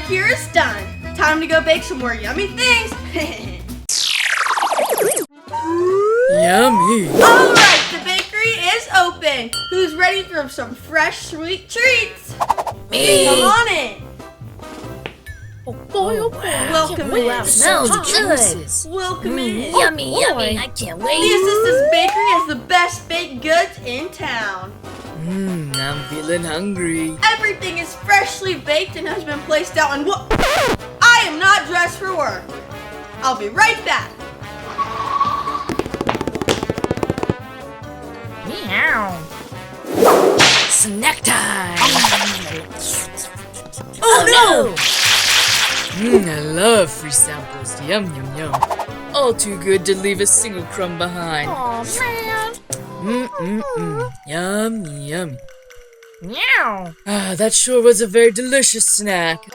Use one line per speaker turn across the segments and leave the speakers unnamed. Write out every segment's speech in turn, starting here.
here is done. Time to go bake some more yummy things.
Yummy.
Alright, the bakery is open. Who's ready for some fresh, sweet treats?
Me.
Come on in.
Oh boy, oh boy.
Welcome in.
Wow, smells good.
Welcome in.
Yummy, yummy. I can't wait.
The Assistant's Bakery has the best baked goods in town.
I'm feeling hungry.
Everything is freshly baked and has been placed out in what? I am not dressed for work. I'll be right back.
Meow.
Snack time.
Oh no!
I love free samples. Yum, yum, yum. All too good to leave a single crumb behind.
Oh man.
Yum, yum.
Meow.
That sure was a very delicious snack.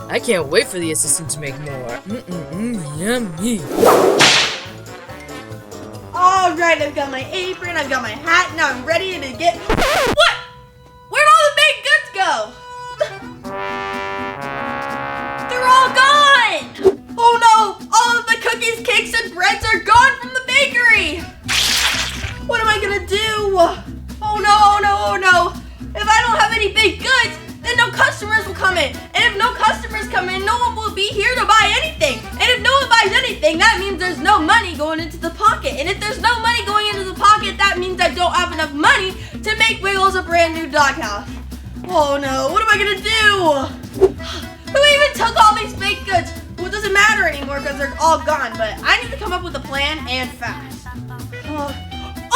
I can't wait for the assistant to make more. Yummy.
Alright, I've got my apron, I've got my hat, now I'm ready to get... What? Where'd all the baked goods go? They're all gone! Oh no! All of the cookies, cakes, and breads are gone from the bakery! What am I gonna do? Oh no, oh no, oh no! If I don't have any baked goods, then no customers will come in. And if no customers come in, no one will be here to buy anything. And if no one buys anything, that means there's no money going into the pocket. And if there's no money going into the pocket, that means I don't have enough money to make Wiggles a brand new doghouse. Oh no, what am I gonna do? Who even took all these baked goods? Well, it doesn't matter anymore because they're all gone, but I need to come up with a plan and fast.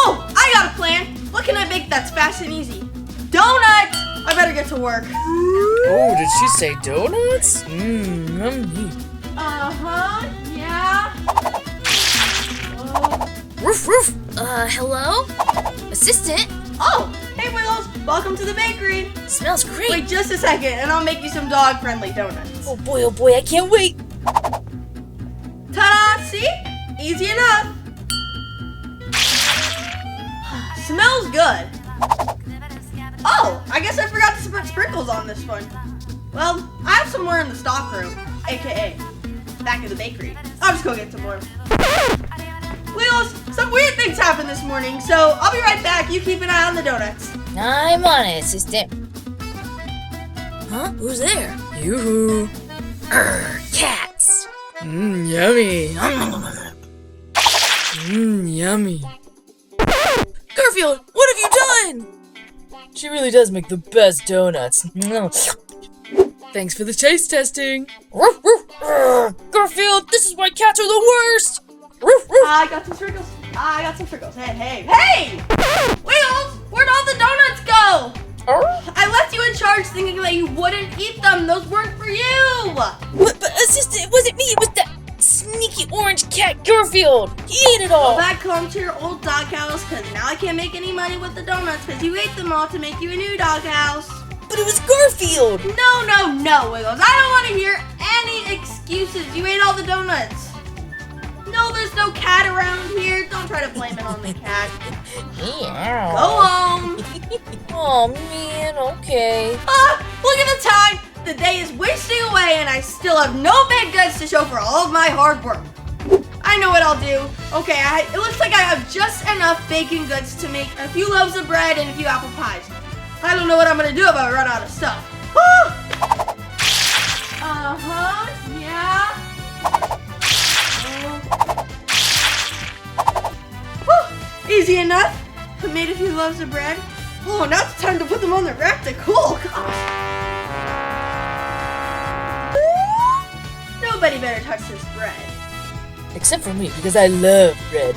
Oh, I got a plan. What can I bake that's fast and easy? Donuts! I better get to work.
Oh, did she say donuts? Yummy.
Uh-huh, yeah.
Roof, roof. Hello? Assistant?
Oh, hey Wiggles, welcome to the bakery.
Smells great.
Wait just a second and I'll make you some dog-friendly donuts.
Oh boy, I can't wait.
Ta-da, see? Easy enough. Smells good. Oh, I guess I forgot to put sprinkles on this one. Well, I have some more in the stock room, aka back of the bakery. I'll just go get some more. Wiggles, some weird things happened this morning, so I'll be right back. You keep an eye on the donuts.
I'm on it, assistant. Huh? Who's there?
Yoo-hoo.
Cats.
Yummy. Yummy.
Garfield, what have you done?
She really does make the best donuts. Thanks for the taste testing.
Garfield, this is why cats are the worst.
I got some sprinkles. Hey! Wiggles, where'd all the donuts go? I left you in charge thinking that you wouldn't eat them. Those weren't for you.
But assistant, it wasn't me. It was that sneaky orange cat Garfield. He ate it all.
Go back home to your old doghouse, because now I can't make any money with the donuts because you ate them all to make you a new doghouse.
But it was Garfield.
No, Wiggles. I don't want to hear any excuses. You ate all the donuts. No, there's no cat around here. Don't try to blame it on the cat.
Yeah.
Go home.
Oh, man. Okay.
Look at the time. The day is wasting away and I still have no baked goods to show for all of my hard work. I know what I'll do. Okay, it looks like I have just enough baking goods to make a few loaves of bread and a few apple pies. I don't know what I'm gonna do if I run out of stuff. Uh-huh, yeah. Easy enough. I made a few loaves of bread. Oh, now it's time to put them on the rack to cool. Gosh. Nobody better touch this bread.
Except for me, because I love bread.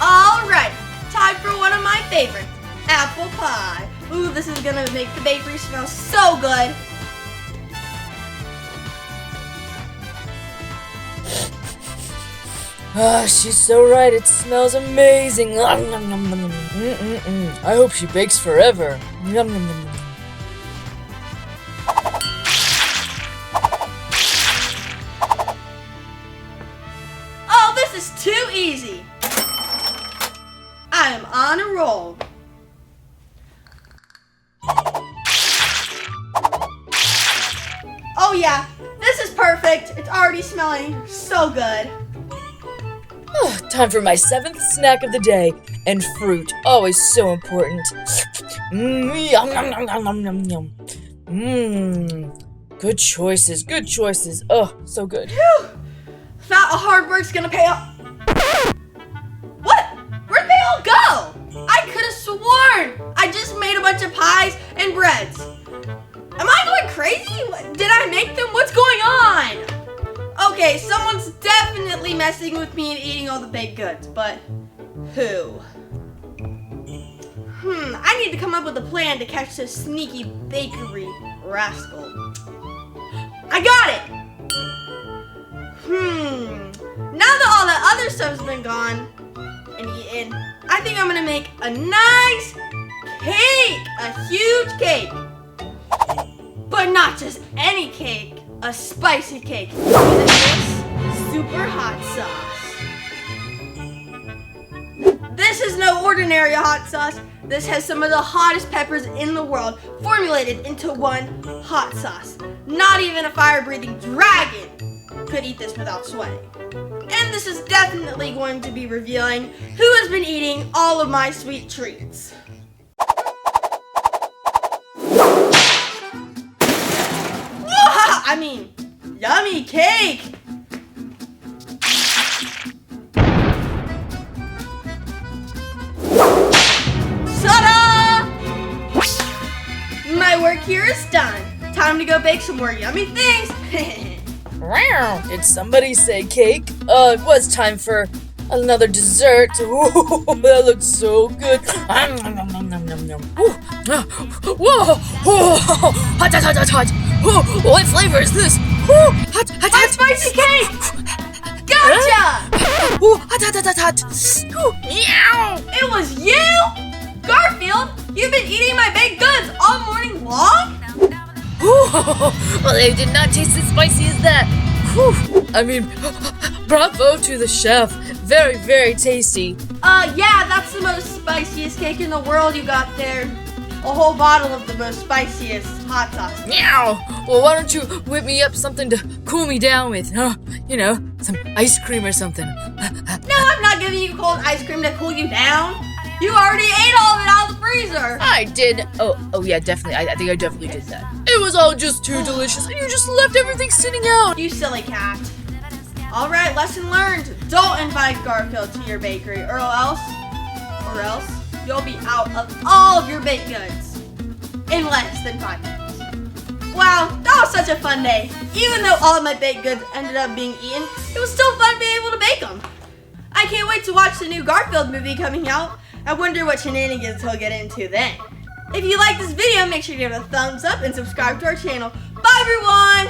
Alright, time for one of my favorites, apple pie. Ooh, this is gonna make the bakery smell so good.
She's so right. It smells amazing. I hope she bakes forever.
Oh, this is too easy. I am on a roll. yeah, this is perfect. It's already smelling so good.
Time for my 7th snack of the day. And fruit, always so important. Yum, yum, yum, yum, yum, yum. Good choices, good choices. Oh, so good.
Phew. Thought a hard work's gonna pay off. What? Where'd they all go? I could have sworn I just made a bunch of pies and breads. Am I going crazy? Did I make them? What's going on? Okay, someone's definitely messing with me and eating all the baked goods, but who? I need to come up with a plan to catch this sneaky bakery rascal. I got it! Now that all that other stuff's been gone and eaten, I think I'm gonna make a nice cake! A huge cake! But not just any cake, a spicy cake with this super hot sauce. This is no ordinary hot sauce. This has some of the hottest peppers in the world formulated into one hot sauce. Not even a fire-breathing dragon could eat this without sweating. And this is definitely going to be revealing who has been eating all of my sweet treats. I mean, yummy cake! Ta-da! My work here is done. Time to go bake some more yummy things.
Did somebody say cake? It was time for another dessert. Ooh, that looks so good. Whoa! Hot, hot, hot, hot, hot. What flavor is this? Hot, hot, hot.
Spicy cake! Gotcha!
Hot, hot, hot, hot, hot. Meow!
It was you? Garfield, you've been eating my baked goods all morning long?
Well, they did not taste as spicy as that. I mean, bravo to the chef. Very, very tasty.
Yeah, that's the most spiciest cake in the world you got there. A whole bottle of the most spiciest hot sauce.
Meow! Well, why don't you whip me up something to cool me down with? You know, some ice cream or something.
No, I'm not giving you cold ice cream to cool you down. You already ate all of it out of the freezer.
I did. Oh yeah, definitely. I think I definitely did that. It was all just too delicious, and you just left everything sitting out.
You silly cat. All right, lesson learned. Don't invite Garfield to your bakery, or else you'll be out of all of your baked goods in less than 5 minutes. Wow, that was such a fun day. Even though all of my baked goods ended up being eaten, it was still fun being able to bake them. I can't wait to watch the new Garfield movie coming out. I wonder what shenanigans he'll get into then. If you like this video, make sure to give it a thumbs up and subscribe to our channel. Bye everyone!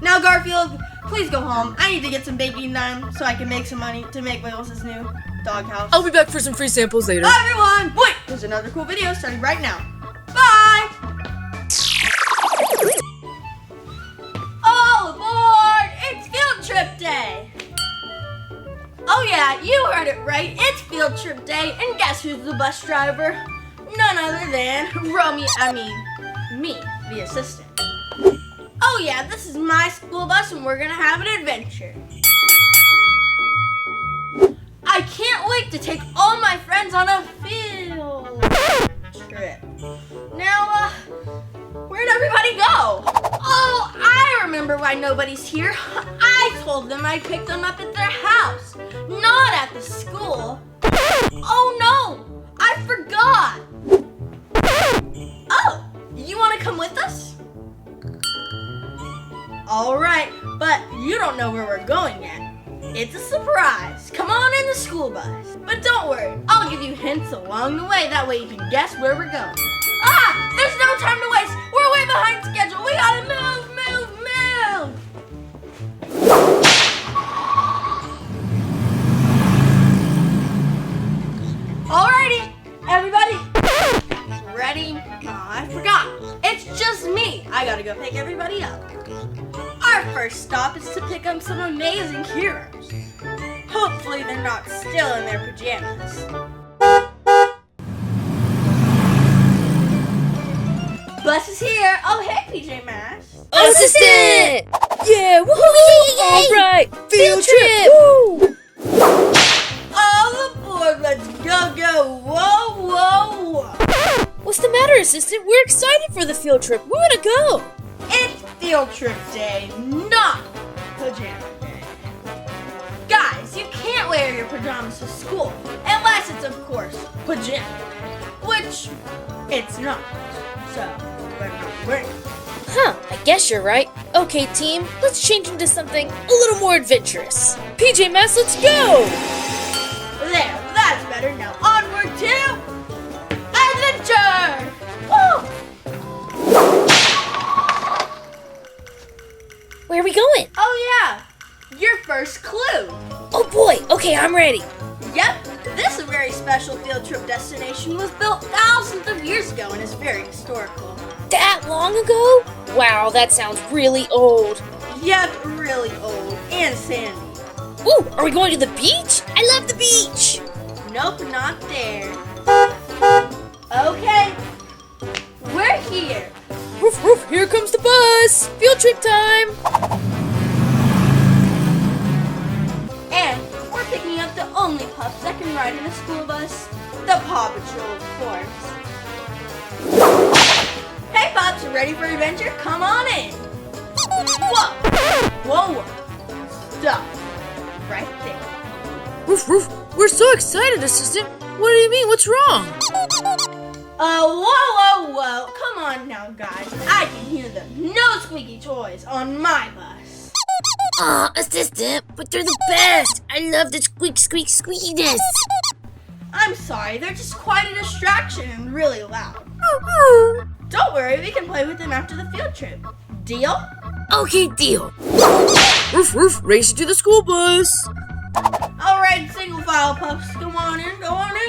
Now Garfield, please go home. I need to get some baking done so I can make some money to make Wiggles' new doghouse.
I'll be back for some free samples later.
Bye everyone! Wait, there's another cool video starting right now. Bye! All aboard! It's field trip day! Oh yeah, you heard it right. It's field trip day, and guess who's the bus driver? None other than me, the assistant. Oh yeah, this is my school bus, and we're gonna have an adventure. I can't wait to take all my friends on a field trip. Now, where'd everybody go? Oh, I remember why nobody's here. I told them I'd pick them up at their house, not at the school. Oh no, I forgot. Oh, you want to come with us? All right, but you don't know where we're going yet. It's a surprise. Come on in the school bus. But don't worry, I'll give you hints along the way. That way you can guess where we're going. Ah, there's no time to waste. We're way behind schedule. We gotta move. Alrighty, everybody. Ready? Oh, I forgot. It's just me. I gotta go pick everybody up. Our first stop is to pick up some amazing heroes. Hopefully they're not still in their pajamas. Bus is here. Oh, hey, PJ Masks.
Assistant!
Yeah, woohoo!
All right,
Field trip!
Woo!
All aboard, let's go. Whoa, whoa, whoa.
What's the matter, Assistant? We're excited for the field trip. We want to go.
It's field trip day, not pajama day. Guys, you can't wear your pajamas to school, unless it's, of course, pajama day, which it's not, so we're not wearing it.
Huh, I guess you're right. Okay, team, let's change into something a little more adventurous. PJ Masks, let's go!
There, that's better. Now onward to adventure! Woo!
Where are we going?
Oh yeah, your first clue.
Oh boy, okay, I'm ready.
Yep, this very special field trip destination was built thousands of years ago and is very historical.
That long ago? Wow, that sounds really old.
Yep, really old and sandy.
Ooh, are we going to the beach? I love the beach!
Nope, not there. Okay, we're here.
Roof, roof, here comes the bus! Field trip time!
And we're picking up the only pups that can ride in a school bus, the Paw Patrol, of course. Hey pups, ready for adventure? Come on in. Whoa. Stop. Right there.
Roof, roof, we're so excited, Assistant. What do you mean? What's wrong?
Whoa. Come on now, guys. I can hear them. No squeaky toys on my bus.
Aw, Assistant, but they're the best. I love the squeak, squeak, squeakiness.
I'm sorry, they're just quite a distraction and really loud. Don't worry, we can play with them after the field trip. Deal?
Okay, deal. Roof, roof, racing to the school bus.
Alright, single file pups, go on in,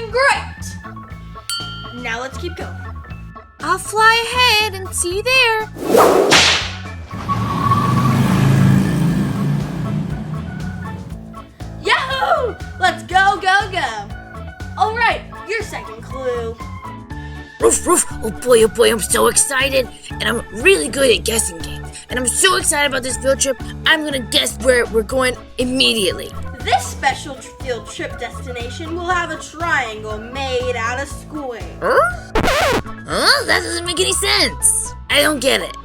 great! Now let's keep going.
I'll fly ahead and see you there.
Yahoo! Let's go! Alright, your second clue.
Roof, roof, oh boy, I'm so excited. And I'm really good at guessing games. And I'm so excited about this field trip, I'm gonna guess where we're going immediately.
This special field trip destination will have a triangle made out of squares.
Huh? That doesn't make any sense. I don't get it.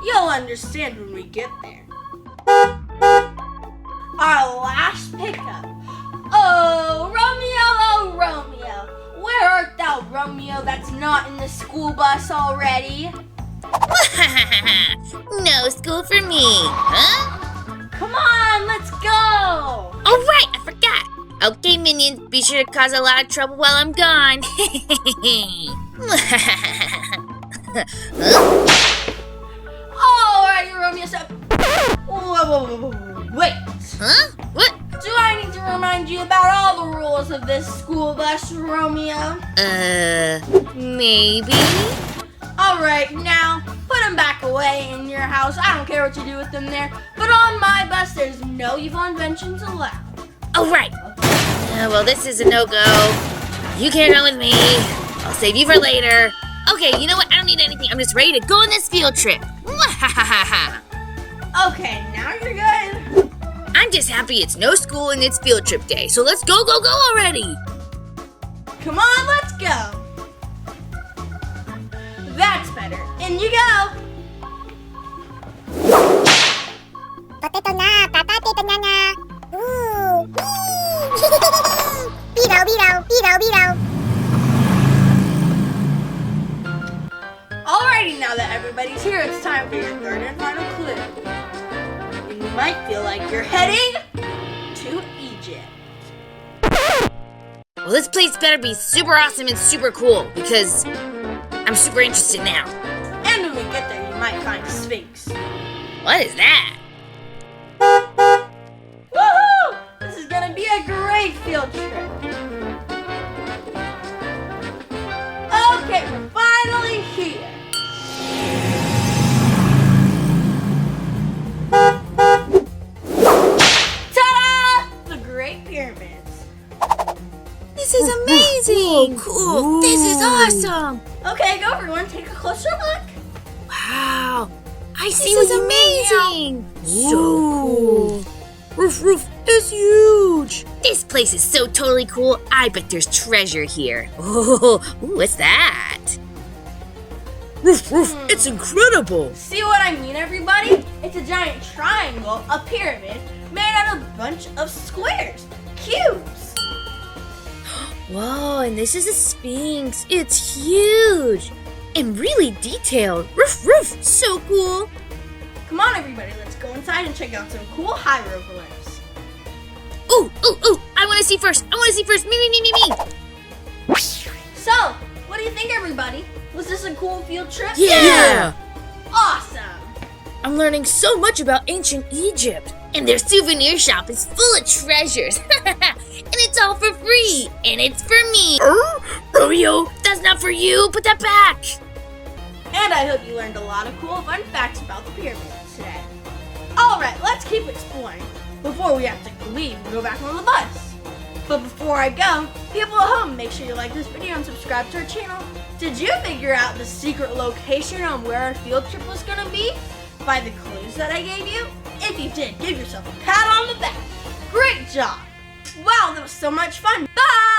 You'll understand when we get there. Our last pickup. Oh, Romeo, where art thou, Romeo, that's not in the school bus already?
No school for me, huh?
Come on, let's go!
Oh right, I forgot. Okay, minions, be sure to cause a lot of trouble while I'm gone.
Alrighty, Romeo, so... Whoa, wait.
Huh? What?
Do I need to remind you about all the rules of this school bus, Romeo?
Maybe?
Alright, now, put them back away in your house. I don't care what you do with them there. But on my bus, there's no evil inventions allowed.
Oh, right. Well, this is a no-go. You can't run with me. I'll save you for later. Okay, you know what? I don't need anything. I'm just ready to go on this field trip.
Okay, now you're good.
I'm just happy it's no school and it's field trip day. So let's go already.
Come on, let's go. That's better. In you go.
Potato na, potato na. Ooh. Beetle.
Alrighty, now that everybody's here, it's time for your third and final clue. And you might feel like you're heading to Egypt.
Well, this place better be super awesome and super cool because I'm super interested now.
And when we get there, you might find a Sphinx.
What is that?
Woohoo! This is gonna be a great field trip. Okay, we're finally here. Ta-da! The Great Pyramids.
This is amazing! Cool! This is awesome!
Okay, go everyone, take a closer look.
Wow! I see what you mean. So cool. Roof is huge. This place is so totally cool. I bet there's treasure here. Oh, what's that? Roof, it's incredible.
See what I mean, everybody? It's a giant triangle, a pyramid, made out of a bunch of squares, cubes.
Whoa, and this is a sphinx. It's huge and really detailed. Roof, so cool.
Come on, everybody, let's go inside and check out some cool hieroglyphs.
Ooh, I want to see first. Me.
So, what do you think, everybody? Was this a cool field trip?
Yeah.
Awesome.
I'm learning so much about ancient Egypt. And their souvenir shop is full of treasures. And it's all for free. And it's for me. Romeo, that's not for you. Put that back.
And I hope you learned a lot of cool fun facts about the pyramids today. Alright, let's keep exploring before we have to leave and go back on the bus. But before I go, people at home, make sure you like this video and subscribe to our channel. Did you figure out the secret location on where our field trip was going to be by the clues that I gave you? If you did, give yourself a pat on the back. Great job. Wow, that was so much fun. Bye!